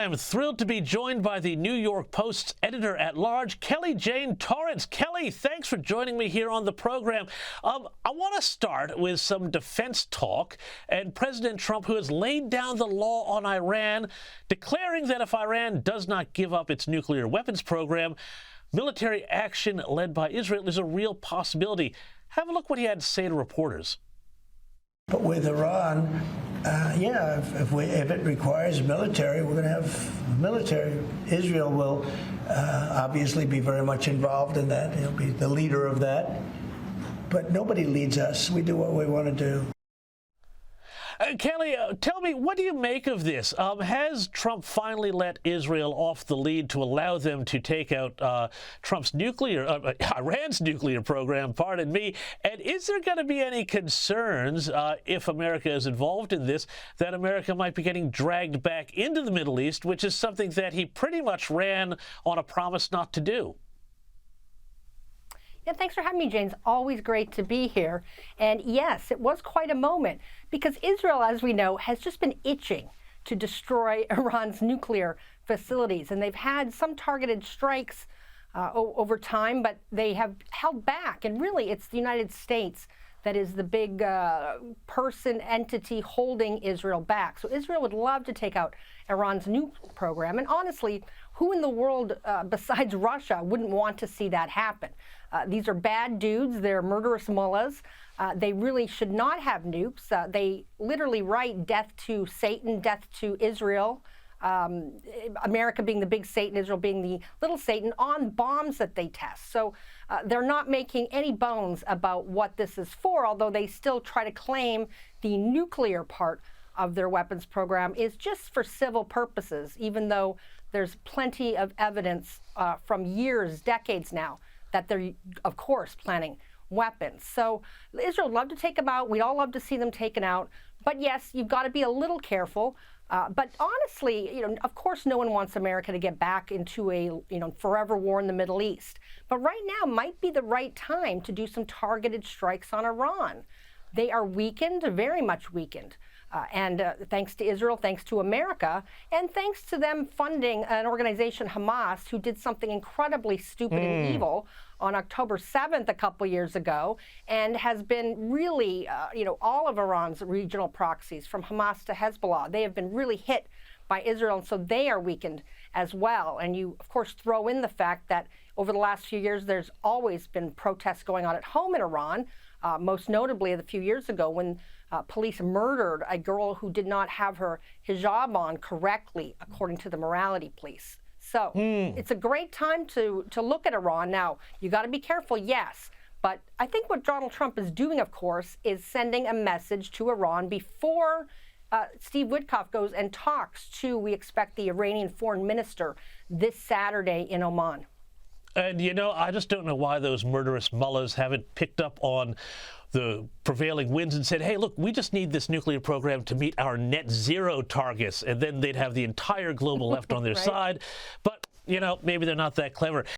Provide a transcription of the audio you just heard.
I'm thrilled to be joined by the New York Post's editor-at-large, Kelly Jane Torrance. Kelly, thanks for joining me here on the program. I want to start with some defense talk, and President Trump, who has laid down the law on Iran, declaring that if Iran does not give up its nuclear weapons program, military action led by Israel is a real possibility. Have a look what he had to say to reporters. But with Iran, if it requires military, we're going to have military. Israel will obviously be very much involved in that. He'll be the leader of that. But nobody leads us. We do what we want to do. Kelly, tell me, what do you make of this? Has Trump finally let Israel off the lead to allow them to take out Iran's nuclear program, pardon me? And is there going to be any concerns, if America is involved in this, that America might be getting dragged back into the Middle East, which is something that he pretty much ran on a promise not to do? Yeah, thanks for having me, James. Always great to be here. And yes, it was quite a moment because Israel, as we know, has just been itching to destroy Iran's nuclear facilities. And they've had some targeted strikes over time, but they have held back. And really, it's the United States that is the big entity holding Israel back. So Israel would love to take out Iran's nuke program. And honestly, who in the world besides Russia wouldn't want to see that happen? These are bad dudes. They're murderous mullahs. They really should not have nukes. They literally write death to Satan, death to Israel, America being the big Satan, Israel being the little Satan, on bombs that they test. So they're not making any bones about what this is for, although they still try to claim the nuclear part of their weapons program is just for civil purposes, even though there's plenty of evidence from years, decades now, that they're, of course, planning weapons. So Israel would love to take them out. We'd all love to see them taken out. But yes, you've got to be a little careful. But honestly, of course, no one wants America to get back into a, forever war in the Middle East. But right now might be the right time to do some targeted strikes on Iran. They are weakened, very much weakened. And thanks to Israel, thanks to America, and thanks to them funding an organization, Hamas, who did something incredibly stupid and evil on October 7th a couple years ago, and has been really, all of Iran's regional proxies, from Hamas to Hezbollah, they have been really hit by Israel, and so they are weakened as well. And you, of course, throw in the fact that over the last few years, there's always been protests going on at home in Iran, most notably a few years ago when police murdered a girl who did not have her hijab on correctly, according to the morality police. So it's a great time to look at Iran. Now, you got to be careful, yes. But I think what Donald Trump is doing, of course, is sending a message to Iran before Steve Witkoff goes and talks to, we expect, the Iranian foreign minister this Saturday in Oman. And, I just don't know why those murderous mullahs haven't picked up on the prevailing winds and said, hey, look, we just need this nuclear program to meet our net zero targets. And then they'd have the entire global left on their right. side. But, maybe they're not that clever.